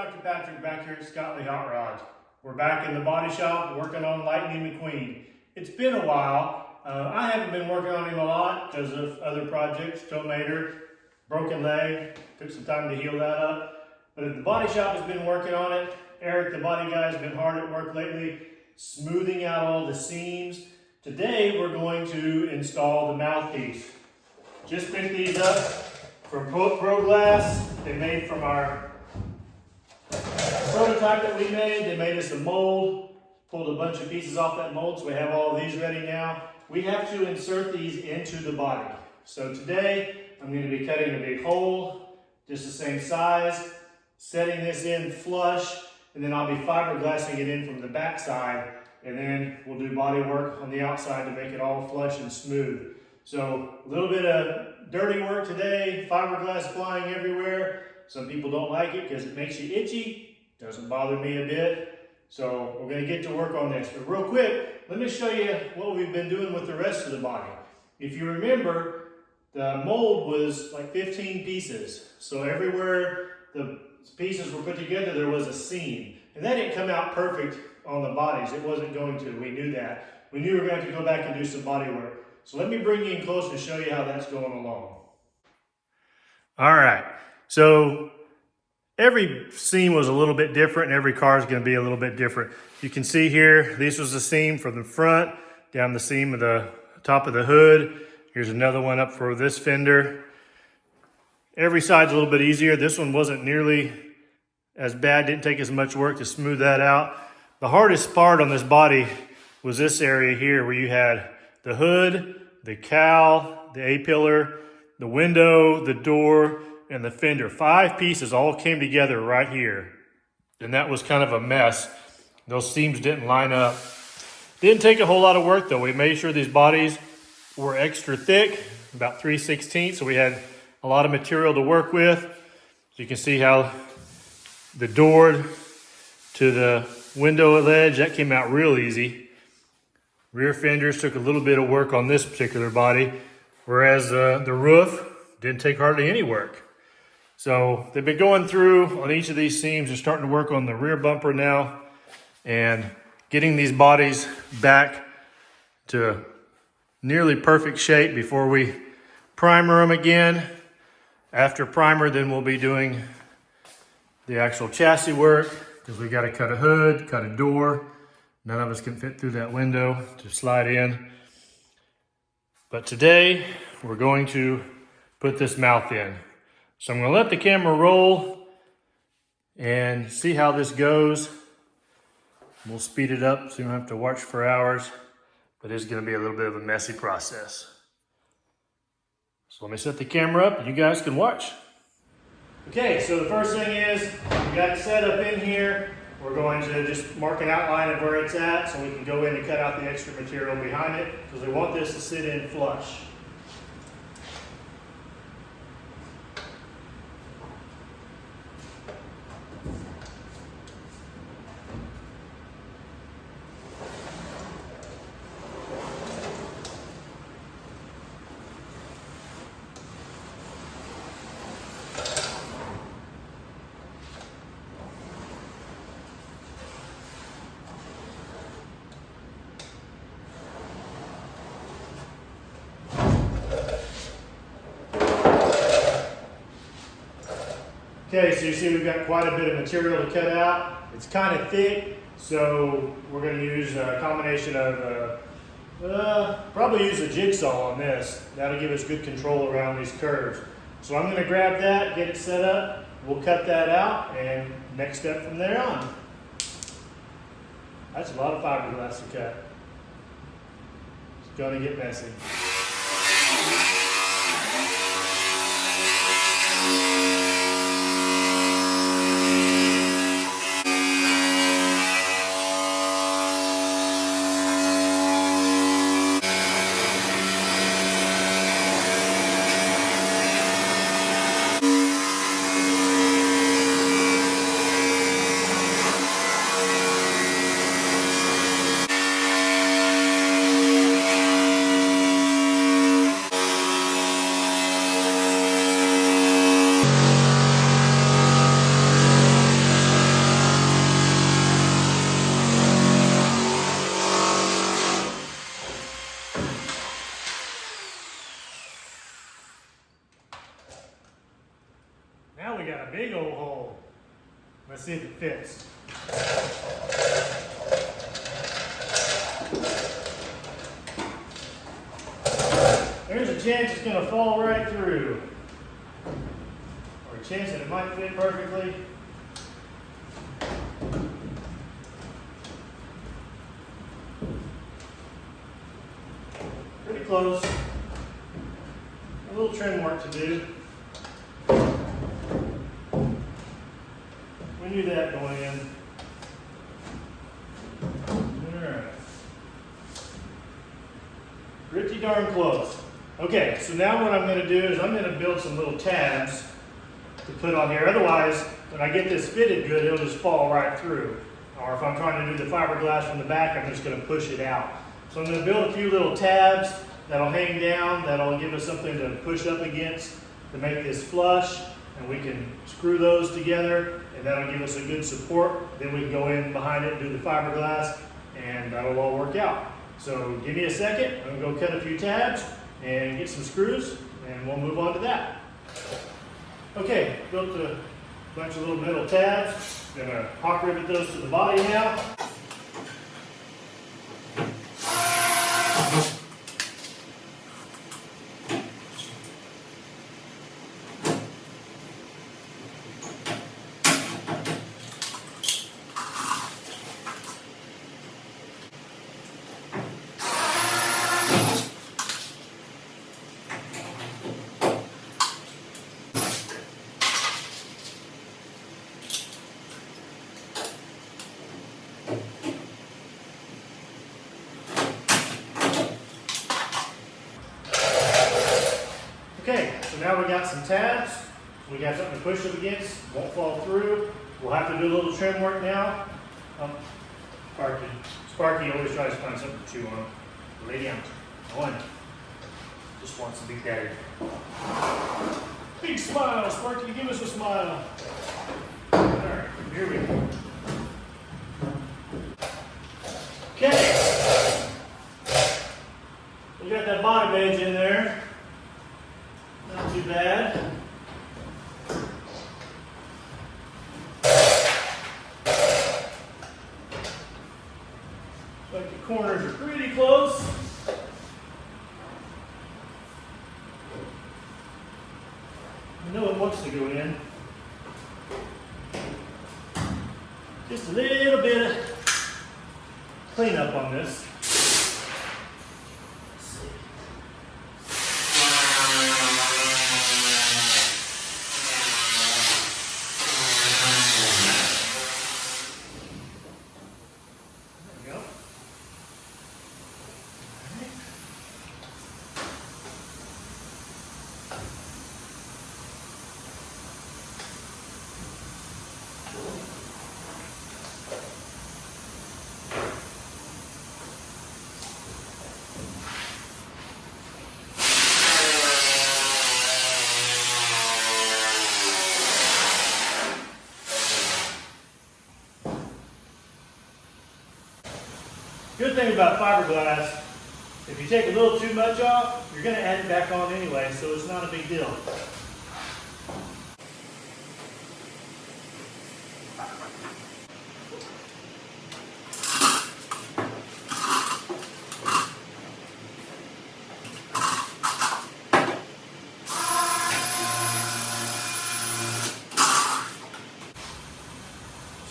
Dr. Patrick back here at Scotlea Hot Rods. We're back in the body shop working on Lightning McQueen. It's been a while. I haven't been working on him a lot because of other projects, toe mater, broken leg, took some time to heal that up. But the body shop has been working on it. Eric, the body guy, has been hard at work lately, smoothing out all the seams. Today we're going to install the mouthpiece. Just picked these up from Fiberglass. They made from our prototype that we made. They made us a mold, pulled a bunch of pieces off that mold, so we have all of these ready now. We have to insert these into the body. So today I'm going to be cutting a big hole, just the same size, setting this in flush, and then I'll be fiberglassing it in from the back side, and then we'll do body work on the outside to make it all flush and smooth. So a little bit of dirty work today, fiberglass flying everywhere. Some people don't like it because it makes you itchy. Doesn't bother me a bit. So we're going to get to work on this. But real quick, let me show you what we've been doing with the rest of the body. If you remember, the mold was like 15 pieces. So everywhere the pieces were put together, there was a seam. And that didn't come out perfect on the bodies. It wasn't going to. We knew that. We knew we were going to go back and do some body work. So let me bring you in close and show you how that's going along. All right. So every seam was a little bit different, and every car is going to be a little bit different. You can see here, this was the seam from the front, down the seam of the top of the hood. Here's another one up for this fender. Every side's a little bit easier. This one wasn't nearly as bad, didn't take as much work to smooth that out. The hardest part on this body was this area here where you had the hood, the cowl, the A-pillar, the window, the door, and the fender. 5 pieces all came together right here. And that was kind of a mess. Those seams didn't line up. Didn't take a whole lot of work though. We made sure these bodies were extra thick, about 3/16, so we had a lot of material to work with. So you can see how the door to the window ledge, that came out real easy. Rear fenders took a little bit of work on this particular body, whereas the roof didn't take hardly any work. So they've been going through on each of these seams and starting to work on the rear bumper now and getting these bodies back to nearly perfect shape before we primer them again. After primer, then we'll be doing the actual chassis work because we got to cut a hood, cut a door. None of us can fit through that window to slide in. But today, we're going to put this mouth in. So I'm going to let the camera roll and see how this goes. We'll speed it up so you don't have to watch for hours, but it's going to be a little bit of a messy process. So let me set the camera up and you guys can watch. Okay, so the first thing is, we got it set up in here. We're going to just mark an outline of where it's at so we can go in and cut out the extra material behind it because we want this to sit in flush. Okay, so you see we've got quite a bit of material to cut out. It's kind of thick, so we're going to use a combination of, probably use a jigsaw on this. That'll give us good control around these curves. So I'm going to grab that, get it set up. We'll cut that out, and next step from there on. That's a lot of fiberglass to cut. It's going to get messy. Let's see if it fits. There's a chance it's going to fall right through. Or a chance that it might fit perfectly. Pretty close. A little trim work to do. We knew that going in. Alright. Pretty darn close. Okay, so now what I'm going to do is I'm going to build some little tabs to put on here. Otherwise, when I get this fitted good, it'll just fall right through. Or if I'm trying to do the fiberglass from the back, I'm just going to push it out. So I'm going to build a few little tabs that'll hang down, that'll give us something to push up against to make this flush, and we can screw those together, and that'll give us a good support. Then we can go in behind it and do the fiberglass, and that'll all work out. So give me a second, I'm going to go cut a few tabs and get some screws, and we'll move on to that. Okay, built a bunch of little metal tabs. I'm going to hawk rivet those to the body now. Okay, so now we got some tabs. We got something to push it against, won't fall through. We'll have to do a little trim work now. Sparky always tries to find something to chew on. Lay down. One. Just wants to be daddy. Big smile, Sparky, give us a smile. Alright, here we go. Okay. We got that body edge in there. Not too bad. Like the corners are pretty close. I know it wants to go in. Just a little bit of cleanup on this. Good thing about fiberglass, if you take a little too much off, you're going to add it back on anyway, so it's not a big deal.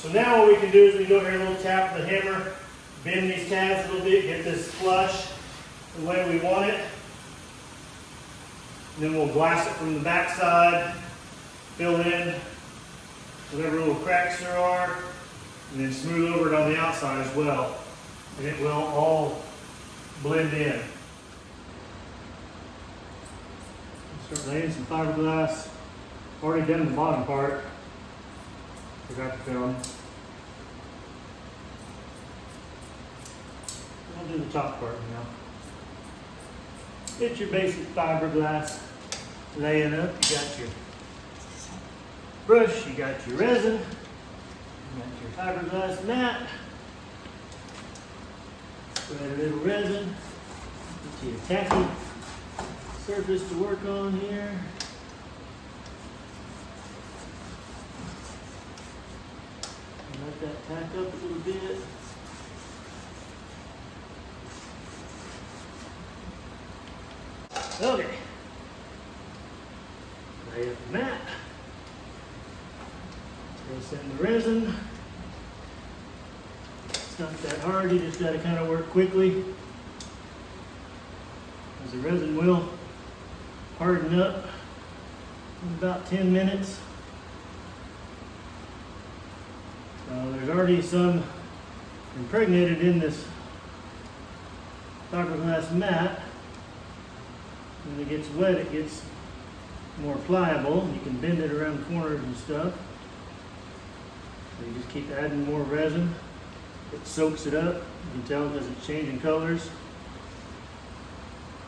So now what we can do is we go over here, a little tap with the hammer, bend these tabs a little bit, get this flush the way we want it. And then we'll glass it from the back side, fill in whatever little cracks there are, and then smooth over it on the outside as well. And it will all blend in. Start laying some fiberglass. Already done the bottom part. Forgot to film. I'll do the top part now. Get your basic fiberglass laying up. You got your brush, you got your resin, you got your fiberglass mat. Spread a little resin. Get you a tacky surface to work on here. that tack up a little bit. Okay. Lay up the mat. Let's in the resin. It's not that hard, you just got to kind of work quickly, as the resin will harden up in about 10 minutes. So there's already some impregnated in this fiberglass mat. When it gets wet, it gets more pliable. You can bend it around corners and stuff. So you just keep adding more resin. It soaks it up. You can tell because it's changing colors.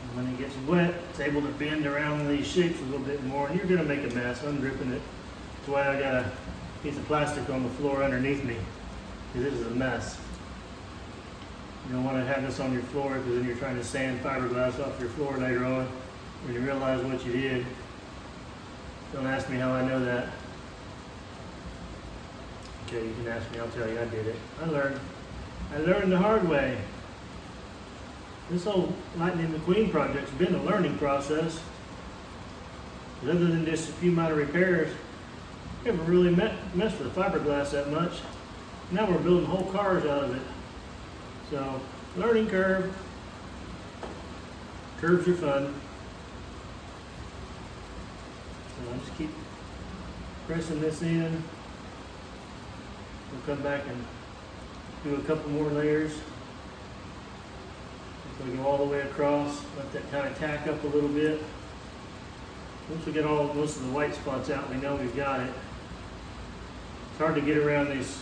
And when it gets wet, it's able to bend around these shapes a little bit more. And you're going to make a mess. I'm gripping it. That's why I got a piece of plastic on the floor underneath me, because this is a mess. You don't want to have this on your floor, because then you're trying to sand fiberglass off your floor later on when you realize what you did. Don't ask me how I know that. Okay, you can ask me, I'll tell you I did it. I learned the hard way. This whole Lightning McQueen project's been a learning process. But other than just a few minor repairs, we haven't really messed with fiberglass that much. Now we're building whole cars out of it. So, learning curve. Curves are fun. So I'll just keep pressing this in. We'll come back and do a couple more layers. We'll go all the way across, let that kind of tack up a little bit. Once we get most of the white spots out, we know we've got it. It's hard to get around these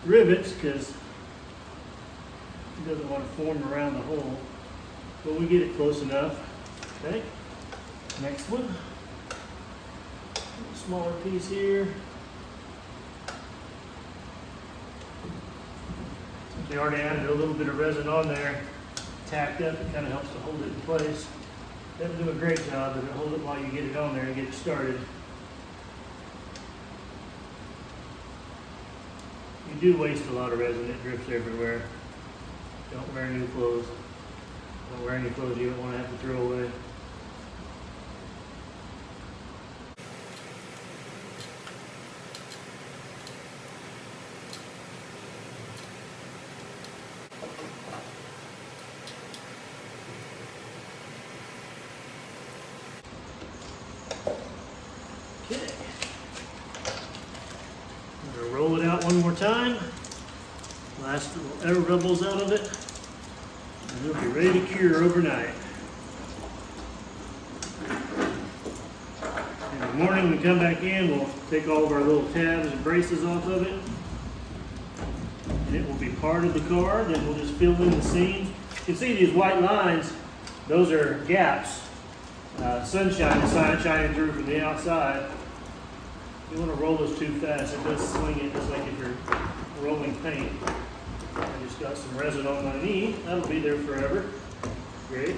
rivets because it doesn't want to form around the hole, but we get it close enough. Okay, next one. A smaller piece here. We already added a little bit of resin on there, tacked up. It kind of helps to hold it in place. Doesn't do a great job, but it'll hold it while you get it on there and get it started. You do waste a lot of resin. It drips everywhere. Don't wear new clothes. Don't wear any clothes you don't want to have to throw away. Okay. I'm going to roll it out one more time. Last little air bubbles out of it. And it'll be ready to cure overnight. In the morning when we come back in, we'll take all of our little tabs and braces off of it. And it will be part of the car. Then we'll just fill in the seams. You can see these white lines, those are gaps. Sunshine is shining through from the outside. You want to roll this too fast, it does swing it just like if you're rolling paint. I just got some resin on my knee. That'll be there forever. Great.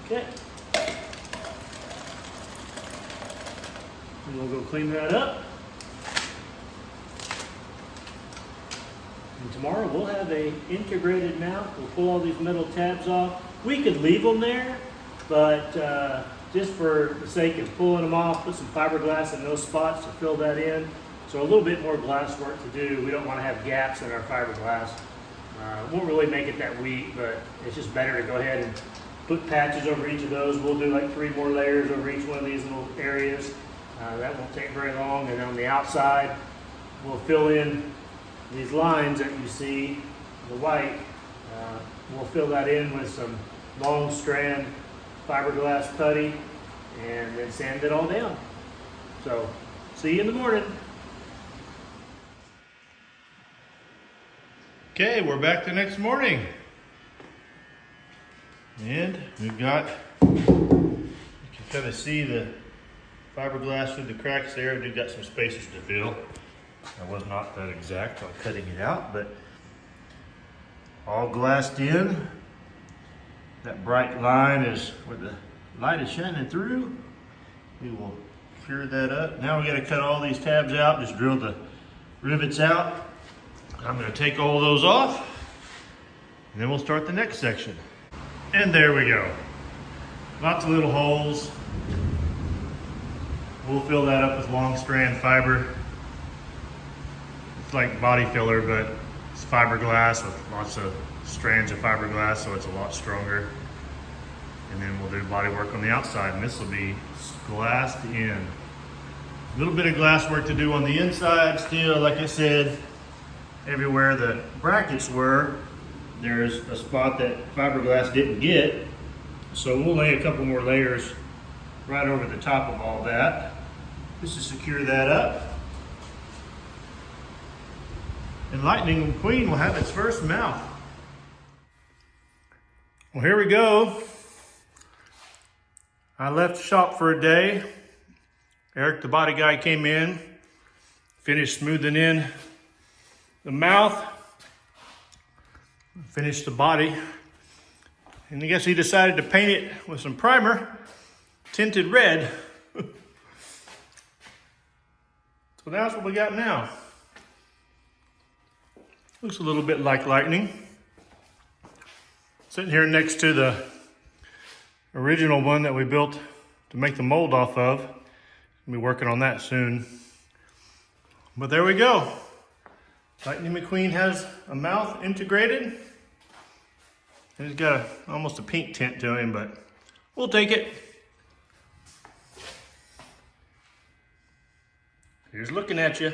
Okay. And we'll go clean that up. And tomorrow we'll have a integrated mount. We'll pull all these metal tabs off. We could leave them there, but just for the sake of pulling them off, put some fiberglass in those spots to fill that in. So a little bit more glass work to do. We don't want to have gaps in our fiberglass. Won't really make it that weak, but it's just better to go ahead and put patches over each of those. We'll do like 3 more layers over each one of these little areas. That won't take very long. And on the outside, we'll fill in these lines that you see, the white. We'll fill that in with some long strand fiberglass putty and then sand it all down. So, see you in the morning. Okay, we're back the next morning. And we've got, you can kind of see the fiberglass through the cracks there. We've got some spaces to fill. I was not that exact on cutting it out, but all glassed in. That bright line is where the light is shining through. We will cure that up. Now we got to cut all these tabs out, just drill the rivets out. I'm going to take all those off, and then we'll start the next section. And there we go. Lots of little holes. We'll fill that up with long strand fiber. It's like body filler, but it's fiberglass with lots of strands of fiberglass, so it's a lot stronger. And then we'll do body work on the outside, and this will be glassed in. A little bit of glass work to do on the inside still. Like I said, everywhere the brackets were, there's a spot that fiberglass didn't get. So we'll lay a couple more layers right over the top of all that, just to secure that up. And Lightning McQueen will have its first mouth. Well, here we go. I left the shop for a day. Eric, the body guy, came in, finished smoothing in the mouth, finished the body, and I guess he decided to paint it with some primer, tinted red. So that's what we got now. Looks a little bit like Lightning. Sitting here next to the original one that we built to make the mold off of. We'll be working on that soon. But there we go. Lightning McQueen has a mouth integrated. He's got almost a pink tint to him, but we'll take it. Here's looking at you.